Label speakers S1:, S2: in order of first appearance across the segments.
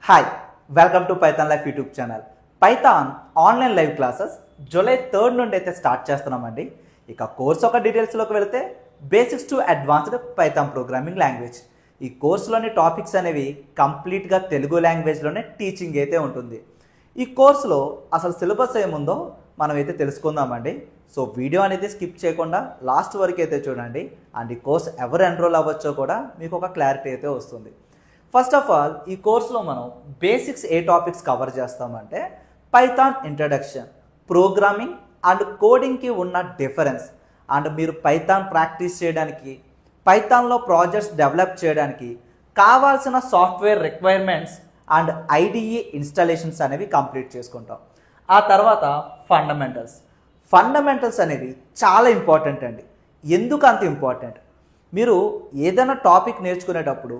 S1: Hi welcome to Python life YouTube channel. Python online live classes July 3 నుండి అయితే start చేస్తున్నామండి. ఇక course ఒక డీటెయిల్స్లోకి వెళితే basics to advanced Python programming language. ఈ కోర్సులోని టాపిక్స్ అనేవి కంప్లీట్గా తెలుగు లాంగ్వేజ్లోనే టీచింగ్ అయితే ఉంటుంది. ఈ కోర్సులో అసలు సిలబస్ ఏముందో మనం అయితే తెలుసుకుందామండి. సో వీడియో అనేది స్కిప్ చేయకుండా లాస్ట్ వరకు అయితే చూడండి. అండ్ ఈ కోర్స్ ఎవరు ఎన్రోల్ అవ్వచ్చో కూడా మీకు ఒక క్లారిటీ అయితే వస్తుంది. ఫస్ట్ ఆఫ్ ఆల్ ఈ కోర్సులో మనం బేసిక్స్ ఏ టాపిక్స్ కవర్ చేస్తామంటే పైథాన్ ఇంట్రడక్షన్, ప్రోగ్రామింగ్ అండ్ కోడింగ్కి ఉన్న డిఫరెన్స్, అండ్ మీరు పైథాన్ ప్రాక్టీస్ చేయడానికి, పైథాన్లో ప్రాజెక్ట్స్ డెవలప్ చేయడానికి కావాల్సిన software requirements and IDE installations అనేవి కంప్లీట్ చేసుకుంటాం. ఆ తర్వాత ఫండమెంటల్స్ అనేవి చాలా ఇంపార్టెంట్ అండి. ఎందుకు అంత ఇంపార్టెంట్? మీరు ఏదైనా టాపిక్ నేర్చుకునేటప్పుడు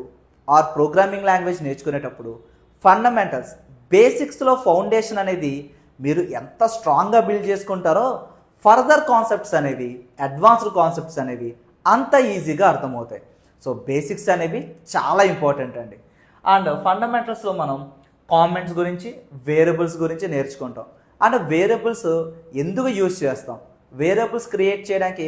S1: ఆర్ ప్రోగ్రామింగ్ లాంగ్వేజ్ నేర్చుకునేటప్పుడు ఫండమెంటల్స్, బేసిక్స్లో ఫౌండేషన్ అనేది మీరు ఎంత స్ట్రాంగ్గా బిల్డ్ చేసుకుంటారో ఫర్దర్ కాన్సెప్ట్స్ అనేవి, అడ్వాన్స్డ్ కాన్సెప్ట్స్ అనేవి అంత ఈజీగా అర్థమవుతాయి. సో బేసిక్స్ అనేవి చాలా ఇంపార్టెంట్ అండి. అండ్ ఫండమెంటల్స్లో మనం కామెంట్స్ గురించి, వేరియబుల్స్ గురించి నేర్చుకుంటాం. అండ్ వేరియబుల్స్ ఎందుకు యూజ్ చేస్తాం, వేరియబుల్స్ క్రియేట్ చేయడానికి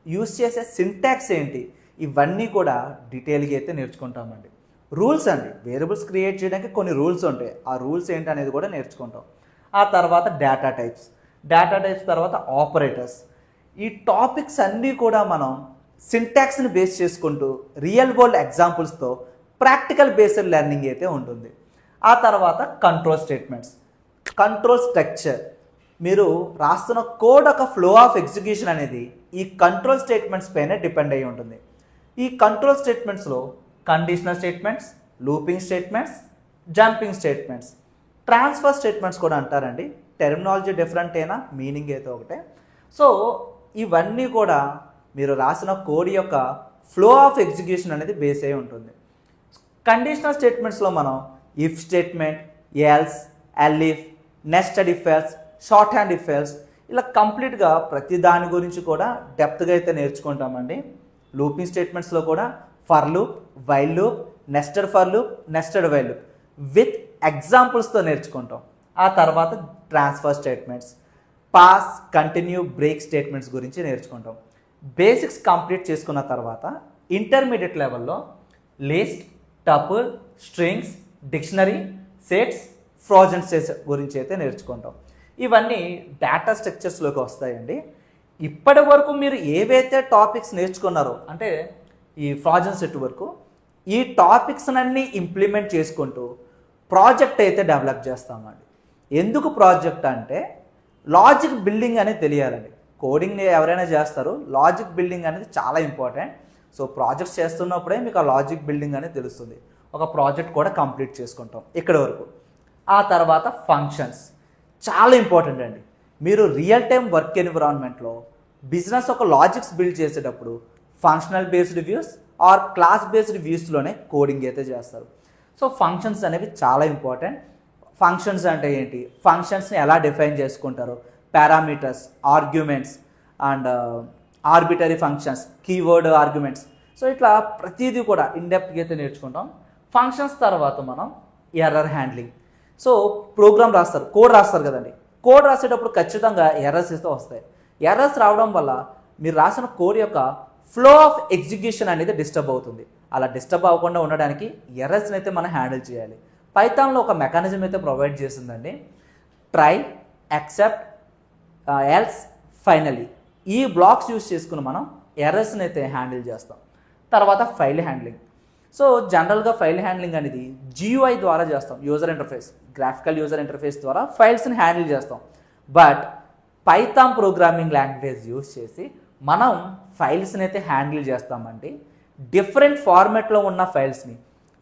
S1: యూజ్ చేసే సింటాక్స్ ఏంటి, ఇవన్నీ కూడా డీటెయిల్గా అయితే నేర్చుకుంటామండి. రూల్స్ అండి, వేరియబుల్స్ క్రియేట్ చేయడానికి కొన్ని రూల్స్ ఉంటాయి, ఆ రూల్స్ ఏంటి అనేది కూడా నేర్చుకుంటాం. ఆ తర్వాత డేటా టైప్స్ తర్వాత ఆపరేటర్స్. ఈ టాపిక్స్ అన్నీ కూడా మనం సింటాక్స్ని బేస్ చేసుకుంటూ రియల్ వరల్డ్ ఎగ్జాంపుల్స్తో ప్రాక్టికల్ బేస్డ్ లెర్నింగ్ అయితే ఉంటుంది. ఆ తర్వాత కంట్రోల్ స్ట్రక్చర్. మీరు రాస్తున్న కోడ్ ఒక ఫ్లో ఆఫ్ ఎగ్జిక్యూషన్ అనేది ఈ కంట్రోల్ స్టేట్మెంట్స్ పైన డిపెండ్ అయి ఉంటుంది. ఈ కంట్రోల్ స్టేట్మెంట్స్లో conditional statements, looping statements, jumping statements, transfer statements కూడా అంటారండి. టెర్మినాలజీ డిఫరెంట్ అయినా మీనింగ్ అయితే ఒకటే. సో ఇవన్నీ కూడా మీరు రాసిన కోడ్ యొక్క ఫ్లో ఆఫ్ ఎగ్జిక్యూషన్ అనేది బేస్ అయి ఉంటుంది. కండిషనల్ స్టేట్మెంట్స్లో మనం if statement, else, elif, nested if else, shorthand if else, ఇలా కంప్లీట్గా ప్రతి దాని గురించి కూడా డెప్త్గా అయితే నేర్చుకుంటామండి. లూపింగ్ స్టేట్మెంట్స్లో కూడా for loop, while loop, nested for loop, nested while loop with ఎగ్జాంపుల్స్తో నేర్చుకుంటాం. ఆ తర్వాత transfer statements, pass, continue, break statements గురించి నేర్చుకుంటాం. బేసిక్స్ కంప్లీట్ చేసుకున్న తర్వాత ఇంటర్మీడియట్ లెవెల్లో list, tuple, strings, dictionary, sets, frozen sets గురించి అయితే నేర్చుకుంటాం. ఇవన్నీ డేటా స్ట్రక్చర్స్లోకి వస్తాయండి. ఇప్పటి వరకు మీరు ఏవైతే టాపిక్స్ నేర్చుకున్నారో, అంటే ఈ ఫ్రోజన్ సెట్ వరకు, ఈ టాపిక్స్ అన్నీ ఇంప్లిమెంట్ చేసుకుంటూ ప్రాజెక్ట్ అయితే డెవలప్ చేస్తామండి. ఎందుకు ప్రాజెక్ట్ అంటే లాజిక్ బిల్డింగ్ అనేది తెలియాలండి. కోడింగ్ ఎవరైనా చేస్తారు, లాజిక్ బిల్డింగ్ అనేది చాలా ఇంపార్టెంట్. సో ప్రాజెక్ట్స్ చేస్తున్నప్పుడే మీకు ఆ లాజిక్ బిల్డింగ్ అనేది తెలుస్తుంది. ఒక ప్రాజెక్ట్ కూడా కంప్లీట్ చేసుకుంటాం ఇక్కడి వరకు. ఆ తర్వాత ఫంక్షన్స్ చాలా ఇంపార్టెంట్ అండి. మీరు రియల్ టైం వర్క్ ఎన్విరాన్మెంట్లో బిజినెస్ ఒక లాజిక్స్ బిల్డ్ చేసేటప్పుడు functional based views or class based వ్యూస్లోనే కోడింగ్ అయితే చేస్తారు. సో ఫంక్షన్స్ అనేవి చాలా ఇంపార్టెంట్. ఫంక్షన్స్ అంటే ఏంటి, ఫంక్షన్స్ని ఎలా డిఫైన్ చేసుకుంటారు, parameters, arguments and arbitrary functions, keyword arguments, so ఇట్లా ప్రతిదీ కూడా ఇన్డెప్త్గా అయితే నేర్చుకుంటాం. ఫంక్షన్స్ తర్వాత మనం ఎర్రర్ హ్యాండ్లింగ్. సో ప్రోగ్రామ్ రాస్తారు, కోడ్ రాస్తారు కదండి, కోడ్ రాసేటప్పుడు ఖచ్చితంగా ఎర్రర్స్ అయితే వస్తాయి. ఎర్రర్స్ రావడం వల్ల మీరు రాసిన కోడ్ యొక్క ఫ్లో ఆఫ్ ఎగ్జిక్యూషన్ అనేది డిస్టర్బ్ అవుతుంది. అలా డిస్టర్బ్ అవ్వకుండా ఉండడానికి ఎర్రర్స్ని అయితే మనం హ్యాండిల్ చేయాలి. పైథాన్లో ఒక మెకానిజం అయితే ప్రొవైడ్ చేసిందండి. ట్రై, యాక్సెప్ట్, ఎల్స్, ఫైనలీ, ఈ బ్లాక్స్ యూజ్ చేసుకుని మనం ఎర్రర్స్ని అయితే హ్యాండిల్ చేస్తాం. తర్వాత ఫైల్ హ్యాండ్లింగ్. సో జనరల్గా ఫైల్ హ్యాండ్లింగ్ అనేది GUI ద్వారా చేస్తాం, user interface, graphical user interface ద్వారా ఫైల్స్ని హ్యాండిల్ చేస్తాం. But Python programming language use చేసి మనం ఫైల్స్ని అయితే హ్యాండిల్ చేస్తామండి. డిఫరెంట్ ఫార్మెట్లో ఉన్న ఫైల్స్ని,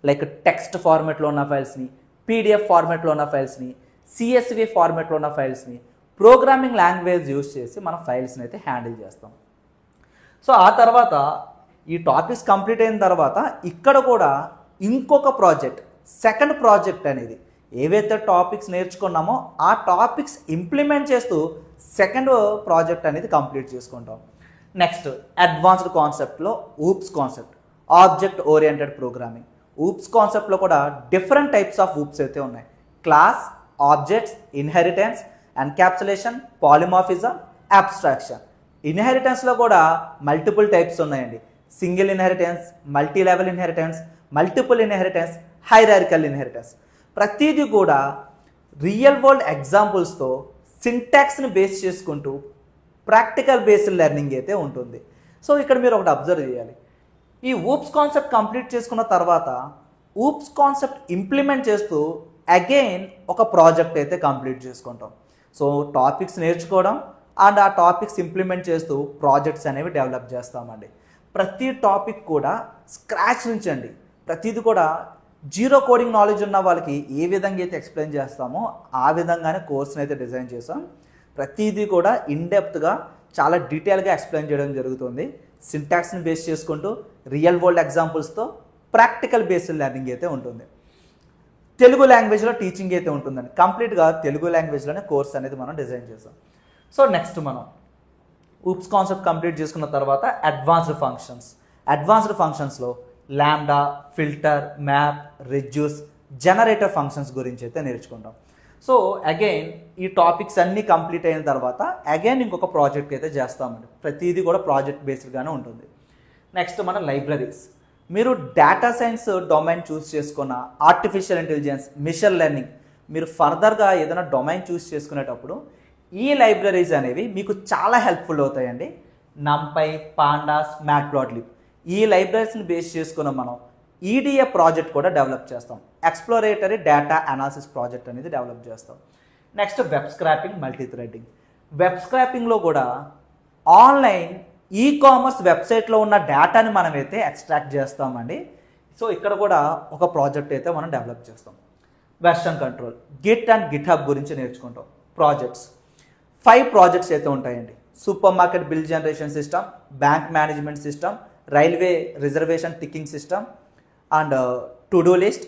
S1: లైక్ టెక్స్ట్ ఫార్మెట్లో ఉన్న ఫైల్స్ని, PDF ఫార్మెట్లో ఉన్న ఫైల్స్ని, CSV ఫార్మెట్లో ఉన్న ఫైల్స్ని ప్రోగ్రామింగ్ లాంగ్వేజ్ యూజ్ చేసి మనం ఫైల్స్ని అయితే హ్యాండిల్ చేస్తాం. సో ఆ తర్వాత ఈ టాపిక్స్ కంప్లీట్ అయిన తర్వాత ఇక్కడ కూడా ఇంకొక ప్రాజెక్ట్, సెకండ్ ప్రాజెక్ట్ అనేది ఏవైతే టాపిక్స్ నేర్చుకున్నామో ఆ టాపిక్స్ ఇంప్లిమెంట్ చేస్తూ సెకండ్ ప్రాజెక్ట్ అనేది కంప్లీట్ చేసుకుంటాం. నెక్స్ట్ అడ్వాన్స్డ్ కాన్సెప్ట్లో oops concept, object oriented programming. Oops కాన్సెప్ట్లో కూడా డిఫరెంట్ టైప్స్ ఆఫ్ ఊప్స్ అయితే ఉన్నాయి. Class, objects, inheritance, encapsulation, polymorphism, abstraction. ఇన్హెరిటెన్స్లో కూడా మల్టిపుల్ టైప్స్ ఉన్నాయండి. Single inheritance, multi level inheritance, multiple inheritance, hierarchical inheritance. ప్రతిదీ కూడా రియల్ వరల్డ్ ఎగ్జాంపుల్స్తో సింటాక్స్ని బేస్ చేసుకుంటూ ప్రాక్టికల్ బేస్డ్ లెర్నింగ్ అయితే ఉంటుంది. సో ఇక్కడ మీరు ఒకటి అబ్జర్వ్ చేయాలి. ఈ ఊప్స్ కాన్సెప్ట్ కంప్లీట్ చేసుకున్న తర్వాత ఊప్స్ కాన్సెప్ట్ ఇంప్లిమెంట్ చేస్తూ అగైన్ ఒక ప్రాజెక్ట్ అయితే కంప్లీట్ చేసుకుంటాం. సో టాపిక్స్ నేర్చుకోవడం అండ్ ఆ టాపిక్స్ ఇంప్లిమెంట్ చేస్తూ ప్రాజెక్ట్స్ అనేవి డెవలప్ చేస్తామండి. ప్రతి టాపిక్ కూడా స్క్రాచ్ నుంచి అండి, ప్రతిది కూడా జీరో కోడింగ్ నాలెడ్జ్ ఉన్న వాళ్ళకి ఏ విధంగా అయితే ఎక్స్ప్లెయిన్ చేస్తామో ఆ విధంగానే కోర్స్ని అయితే డిజైన్ చేసాం. ప్రతిదీ కూడా ఇన్డెప్త్గా చాలా డీటెయిల్గా ఎక్స్ప్లెయిన్ చేయడం జరుగుతుంది. సింటాక్స్ని బేస్ చేసుకుంటూ రియల్ వరల్డ్ ఎగ్జాంపుల్స్తో ప్రాక్టికల్ బేస్డ్ లెర్నింగ్ అయితే ఉంటుంది. తెలుగు లాంగ్వేజ్లో టీచింగ్ అయితే ఉంటుందండి. కంప్లీట్గా తెలుగు లాంగ్వేజ్లోనే కోర్స్ అనేది మనం డిజైన్ చేసాం. సో నెక్స్ట్ మనం ఊప్స్ కాన్సెప్ట్ కంప్లీట్ చేసుకున్న తర్వాత అడ్వాన్స్డ్ ఫంక్షన్స్లో lambda, filter, map, reduce, generator functions గురించి అయితే నేర్చుకుంటాం. సో అగైన్ ఈ టాపిక్స్ అన్నీ కంప్లీట్ అయిన తర్వాత అగైన్ ఇంకొక ప్రాజెక్ట్ అయితే చేస్తామండి. ప్రతిదీ కూడా ప్రాజెక్ట్ బేస్డ్గానే ఉంటుంది. నెక్స్ట్ మన లైబ్రరీస్. మీరు డేటా సైన్స్ డొమైన్ చూస్ చేసుకున్న, ఆర్టిఫిషియల్ ఇంటెలిజెన్స్, మిషన్ లెర్నింగ్, మీరు ఫర్దర్గా ఏదైనా డొమైన్ చూస్ చేసుకునేటప్పుడు ఈ లైబ్రరీస్ అనేవి మీకు చాలా హెల్ప్ఫుల్ అవుతాయండి. నంపై, పాండాస్, మ్యాట్ప్లాట్లిబ్ ఈ లైబ్రరీస్ని బేస్ చేసుకున్న మనం ఈడిఏ ప్రాజెక్ట్ కూడా డెవలప్ చేస్తాం. ఎక్స్ప్లోరేటరీ డేటా అనాలిసిస్ ప్రాజెక్ట్ అనేది డెవలప్ చేస్తాం. Next web scraping, multi threading. Web స్క్రాపింగ్లో కూడా ఆన్లైన్ ఈకామర్స్ వెబ్సైట్లో ఉన్న డేటాని మనమైతే ఎక్స్ట్రాక్ట్ చేస్తామండి. సో ఇక్కడ కూడా ఒక ప్రాజెక్ట్ అయితే మనం డెవలప్ చేస్తాం. Version control, Git and GitHub గురించి నేర్చుకుంటాం. ప్రాజెక్ట్స్ 5 ప్రాజెక్ట్స్ అయితే ఉంటాయండి. Super market bill generation system, bank management system, railway reservation ticking system and to do list,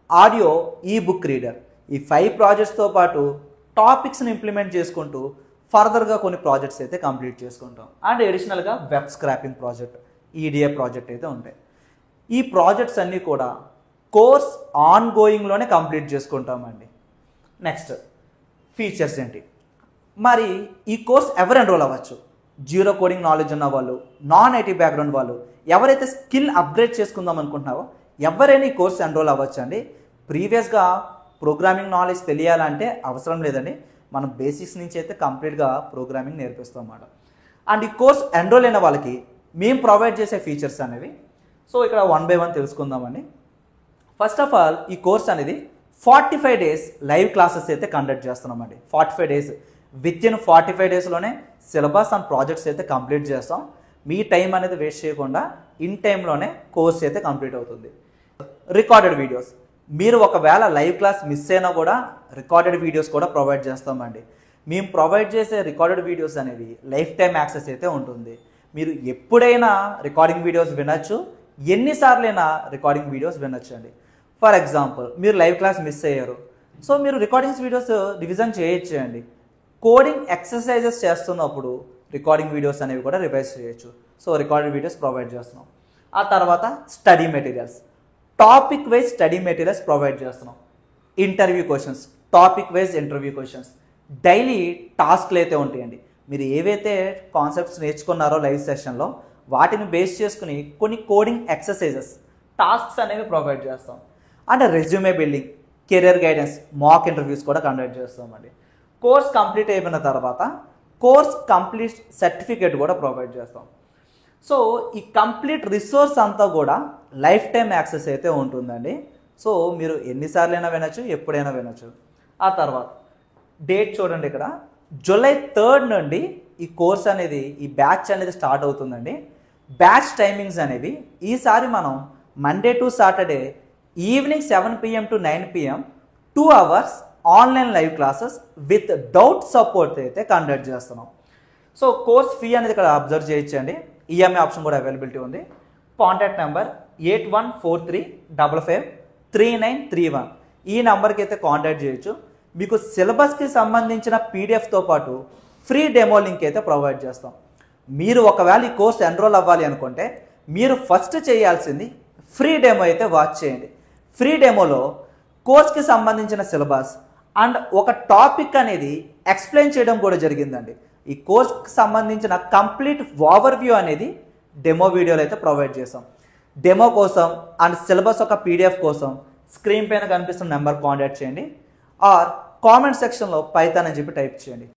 S1: audio, ఈ బుక్ రీడర్. ఈ 5 ప్రాజెక్ట్స్తో పాటు టాపిక్స్ని ఇంప్లిమెంట్ చేసుకుంటూ ఫర్దర్గా కొన్ని ప్రాజెక్ట్స్ అయితే కంప్లీట్ చేసుకుంటాం. అండ్ అడిషనల్గా web scrapping project, EDA project అయితే ఉంటాయి. ఈ ప్రాజెక్ట్స్ అన్నీ కూడా కోర్స్ ఆన్ గోయింగ్లోనే కంప్లీట్ చేసుకుంటామండి. నెక్స్ట్ ఫీచర్స్ ఏంటి? మరి ఈ కోర్స్ ఎవరు ఎన్రోల్ అవ్వచ్చు? జీరో కోడింగ్ నాలెడ్జ్ ఉన్న వాళ్ళు, నాన్ ఐటీ బ్యాక్గ్రౌండ్ వాళ్ళు, ఎవరైతే స్కిల్ అప్గ్రేడ్ చేసుకుందాం అనుకుంటున్నారో ఎవరైనా ఈ కోర్స్ ఎన్రోల్ అవ్వచ్చు అండి. ప్రీవియస్గా ప్రోగ్రామింగ్ నాలెడ్జ్ తెలియాలంటే అవసరం లేదండి. మనం బేసిక్స్ నుంచి అయితే కంప్లీట్గా ప్రోగ్రామింగ్ నేర్పిస్తాం అన్నమాట. అండ్ ఈ కోర్స్ ఎన్రోల్ అయిన వాళ్ళకి మేము ప్రొవైడ్ చేసే ఫీచర్స్ అనేవి సో ఇక్కడ 1 by 1 తెలుసుకుందామండి. ఫస్ట్ ఆఫ్ ఆల్ ఈ కోర్స్ అనేది 45 days లైవ్ క్లాసెస్ అయితే కండక్ట్ చేస్తున్నామండి. 45 days వితిన్ 45 daysలోనే సిలబస్ అండ్ ప్రాజెక్ట్స్ అయితే కంప్లీట్ చేస్తాం. మీ టైం అనేది వేస్ట్ చేయకుండా ఇన్ టైంలోనే కోర్స్ అయితే కంప్లీట్ అవుతుంది. రికార్డెడ్ వీడియోస్, మీరు ఒకవేళ లైవ్ క్లాస్ మిస్ అయినా కూడా రికార్డెడ్ వీడియోస్ కూడా ప్రొవైడ్ చేస్తామండి. మేము ప్రొవైడ్ చేసే రికార్డెడ్ వీడియోస్ అనేవి లైఫ్ టైం యాక్సెస్ అయితే ఉంటుంది. మీరు ఎప్పుడైనా రికార్డింగ్ వీడియోస్ వినొచ్చు, ఎన్నిసార్లైనా రికార్డింగ్ వీడియోస్ వినొచ్చు అండి. ఫర్ ఎగ్జాంపుల్ మీరు లైవ్ క్లాస్ మిస్ అయ్యారు, సో మీరు రికార్డింగ్స్ వీడియోస్ రివిజన్ చేయొచ్చు అండి. కోడింగ్ ఎక్సర్సైజెస్ చేస్తున్నప్పుడు రికార్డింగ్ వీడియోస్ అనేవి కూడా రివైజ్ చేయొచ్చు. సో రికార్డెడ్ వీడియోస్ ప్రొవైడ్ చేస్తున్నాం. ఆ తర్వాత study materials, topic wise study materials provide చేస్తున్నాం. Interview questions, topic wise interview questions, daily టాస్క్లు అయితే ఉంటాయండి. మీరు ఏవైతే కాన్సెప్ట్స్ నేర్చుకున్నారో లైవ్ సెషన్లో వాటిని బేస్ చేసుకుని కొన్ని కోడింగ్ ఎక్సర్సైజెస్, టాస్క్స్ అనేవి ప్రొవైడ్ చేస్తాం. And resume building, career guidance, mock interviews కూడా కండక్ట్ చేస్తామండి. కోర్స్ కంప్లీట్ అయిపోయిన తర్వాత కోర్స్ కంప్లీట్ సర్టిఫికేట్ కూడా ప్రొవైడ్ చేస్తాం. సో ఈ కంప్లీట్ రిసోర్స్ అంతా కూడా లైఫ్ టైం యాక్సెస్ అయితే ఉంటుందండి. సో మీరు ఎన్నిసార్లైనా వినొచ్చు, ఎప్పుడైనా వినొచ్చు. ఆ తర్వాత డేట్ చూడండి, ఇక్కడ July 3rd నుండి ఈ కోర్స్ అనేది, ఈ బ్యాచ్ అనేది స్టార్ట్ అవుతుందండి. బ్యాచ్ టైమింగ్స్ అనేవి ఈసారి మనం Monday to Saturday evening 7 PM to 9 PM 2 hours online live classes with doubt support అయితే కండక్ట్ చేస్తున్నాం. సో కోర్స్ ఫీ అనేది ఇక్కడ అబ్జర్వ్ చేయొచ్చండి. ఈఎంఐ ఆప్షన్ కూడా అవైలబిలిటీ ఉంది. కాంటాక్ట్ నెంబర్ 8143553931 ఈ నెంబర్కి అయితే కాంటాక్ట్ చేయొచ్చు. మీకు సిలబస్కి సంబంధించిన పీడిఎఫ్తో పాటు ఫ్రీ డెమో లింక్ అయితే ప్రొవైడ్ చేస్తాం. మీరు ఒకవేళ ఈ కోర్స్ ఎన్రోల్ అవ్వాలి అనుకుంటే మీరు ఫస్ట్ చేయాల్సింది ఫ్రీ డెమో అయితే వాచ్ చేయండి. ఫ్రీ డెమోలో కోర్స్కి సంబంధించిన సిలబస్ అండ్ ఒక టాపిక్ అనేది ఎక్స్ప్లెయిన్ చేయడం కూడా జరిగిందండి. ఈ కోర్స్కి సంబంధించిన కంప్లీట్ ఓవర్వ్యూ అనేది డెమో వీడియోలో అయితే ప్రొవైడ్ చేసాం. డెమో కోసం అండ్ సిలబస్ ఒక పీడిఎఫ్ కోసం స్క్రీన్ పైన కనిపిస్తున్న నెంబర్ కాంటాక్ట్ చేయండి ఆర్ కామెంట్ సెక్షన్లో పైథాన్ అని చెప్పి టైప్ చేయండి.